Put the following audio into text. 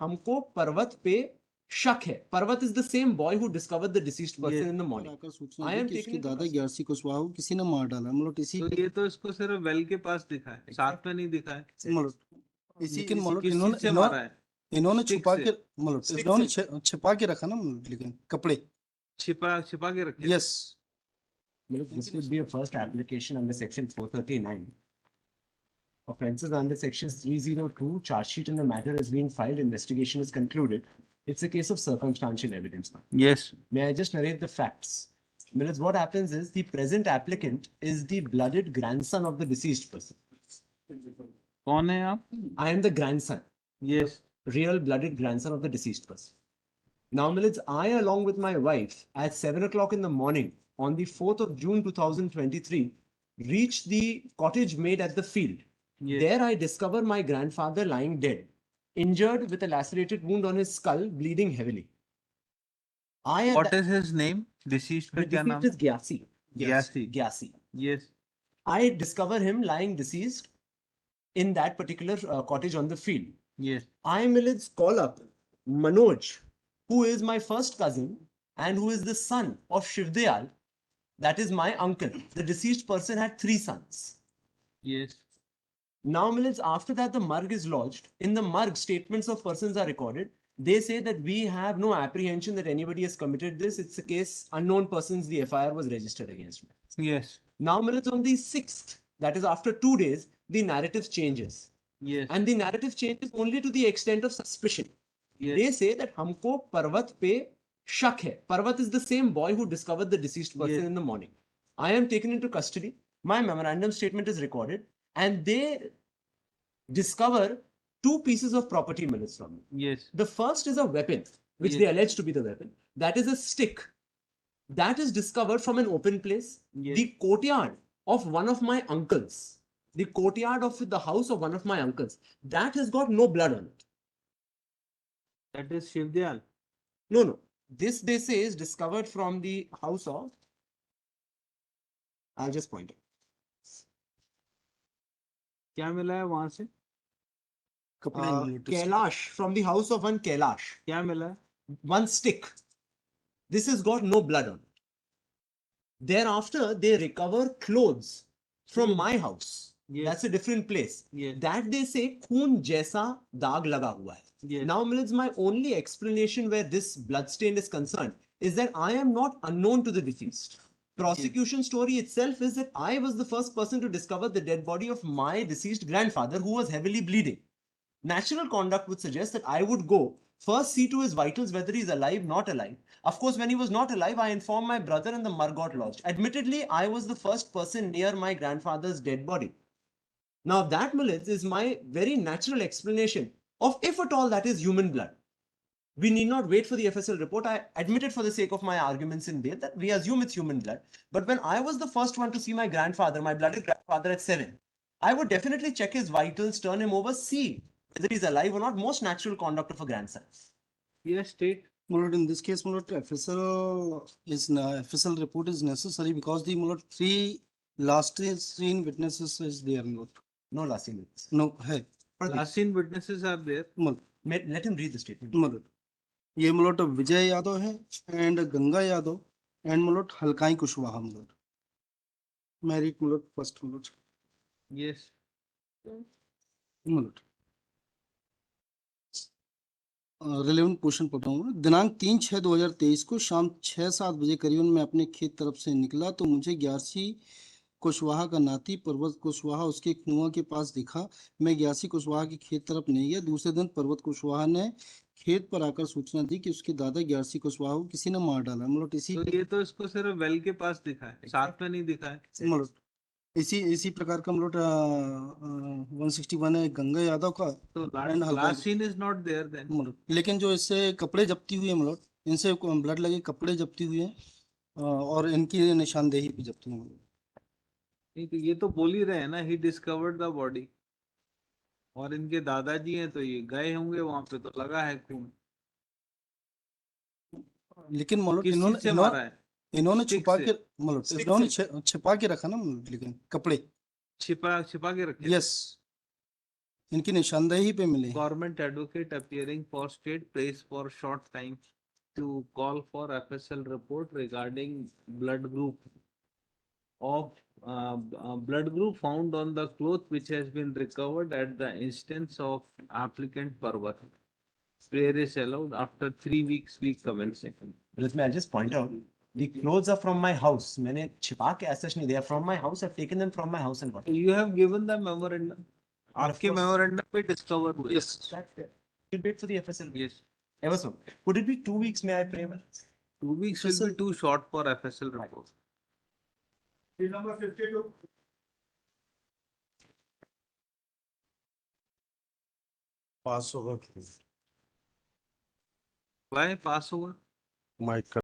हमको पर्वत पे शक है. Parvat is the same boy who discovered the deceased person in the morning. आकर सूचना I दी am कि taking उसके into दादा custody. 11 कुशवाहा को किसी ने मार डाला, मतलब इसी तो ये तो इसको सिर्फ वेल के पास दिखा है, साथ में नहीं दिखा है। मतलब लेकिन मतलब किस चीज से इन्होंने मारा है? इन्होंने Stick छुपा से। के मतलब Stick इन्होंने से। छिपा के रखा ना, मतलब लेकिन कपड़े छिपा के रखे। Yes This would be a first application under section 439. Offences under sections 302, charge sheet in the matter has been filed, investigation is concluded. It's a case of circumstantial evidence now. Yes. May I just narrate the facts? Because what happens is the present applicant is the blooded grandson of the deceased person. कौन है आप? I am the grandson. Yes. Real blooded grandson of the deceased person. Now, Millets, I, along with my wife, at 7 o'clock in the morning on the 4th of June 2023, reached the cottage made at the field. Yes. There I discover my grandfather lying dead, injured with a lacerated wound on his skull, bleeding heavily. What is his name? Deceased The का क्या नाम? deceased is Gyasi. Gyasi. Gyasi. Yes. I discover him lying deceased in that particular cottage on the field. Yes. I, Millets, call up Manoj, who is my first cousin and who is the son of Shivdayal, that is my uncle. The deceased person had 3 sons. Yes. Now, Millets, after that, the morgue is lodged. In the morgue, statements of persons are recorded. They say that we have no apprehension that anybody has committed this. It's a case, unknown persons, the FIR was registered against me. Yes. Now, Millets, on the 6th, that is after 2 days, the narrative changes. Yes. And the narrative changes only to the extent of suspicion. Yes. They say that हमको पर्वत पे शक है. Parvat is the same boy who discovered the deceased person Yes. in the morning. I am taken into custody. My memorandum statement is recorded, and they discover 2 pieces of property, Millets, from me. Yes. The first is a weapon, which Yes. they allege to be the weapon. That is a stick. That is discovered from an open place. Yes. The courtyard of one of my uncles. The courtyard of the house of one of my uncles. That has got no blood on it. That is Shivdayal. No. This, they say, is discovered from the house of. I'll just point it. क्या मिला है वहां से? कपड़े Kailash, from the house of one Kailash. क्या मिला है? One stick. This has got no blood on it. Thereafter, they recover clothes from my house. Yes. That's a different place. Yes. That they say खून जैसा दाग लगा हुआ है. Yes. Now, Millets, my only explanation where this bloodstain is concerned is that I am not unknown to the deceased. Prosecution story itself is that I was the first person to discover the dead body of my deceased grandfather, who was heavily bleeding. Natural conduct would suggest that I would go first see to his vitals whether he's alive, not alive. Of course, when he was not alive, I informed my brother and the morgue got lodged. Admittedly, I was the first person near my grandfather's dead body. Now, that, Millets, is my very natural explanation of, if at all, that is human blood. We need not wait for the FSL report. I admit it for the sake of my arguments in bail that we assume it's human blood. But when I was the first one to see my grandfather, my blooded grandfather at 7, I would definitely check his vitals, turn him over, see whether he's alive or not. Most natural conduct of a grandson. Yes, state. Mulot, in this case, Mulot, FSL report is necessary because the Mulot 3 last scene witnesses is there. Mulot. No last scene witness. No, hey. Last scene witnesses are there. Mulot. Let him read the statement. Mulot. ये मुलोट विजय यादव है and Ganga Yadav and मुलोट हल्काई कुशवाहा मुलोट married मुलोट first मुलोट Yes. मुलोट relevant portion पढ़ता हूँ। दिनांक 3/6/2023 को शाम 6-7 बजे करीबन मैं अपने खेत तरफ से निकला तो मुझे 11 कुशवाहा का नाती पर्वत कुशवाहा उसके कुआं के पास दिखा। मैं 11 कुशवाहा के खेत तरफ नहीं गया। दूसरे दिन पर्वत कुशवाहा ने खेत पर आकर सूचना दी कि उसके दादा 11 कुशवाहा को किसी ने मार डाला। मतलब इसी तो ये तो इसको सिर्फ वेल के पास दिखा है, साथ में नहीं दिखा है। मतलब इसी प्रकार का मतलब 161 है गंगा यादव का। तो last scene is not there then. मतलब लेकिन जो इससे कपड़े जब्ती हुए मतलब इनसे ब्लड लगे कपड़े जब्ती हुए और इनकी निशानदेही भी जब्ती हुई। ये तो बोल ही रहे हैं ना, ही डिस्कवर्ड द बॉडी, और इनके दादाजी हैं तो ये गए होंगे वहां पे, तो लगा है खून। लेकिन मतलब इन्होंने छुपा के मतलब इन्होंने छिपा के रखा ना, लेकिन कपड़े छिपा के रखे। यस इनकी निशानदेही पे मिले हैं। Government advocate appearing for state praise for short time to call for FSL report regarding blood group of blood group found on the cloth which has been recovered at the instance of applicant Parvat. Prayer is allowed after 3 weeks week commencing. Let me, I'll just point out, the clothes are from my house. मैंने छिपा के ऐसा नहीं, they are from my house. I've taken them from my house and got it. You have given the memorandum. And of आपके course- memorandum पे discover हुए. Yes. That's it. We'll wait for the FSL. Yes. Ever so. Would it be 2 weeks, may I pray? 2 weeks will be too short for FSL report. Number 52. पास होगा Why pass over? Mic का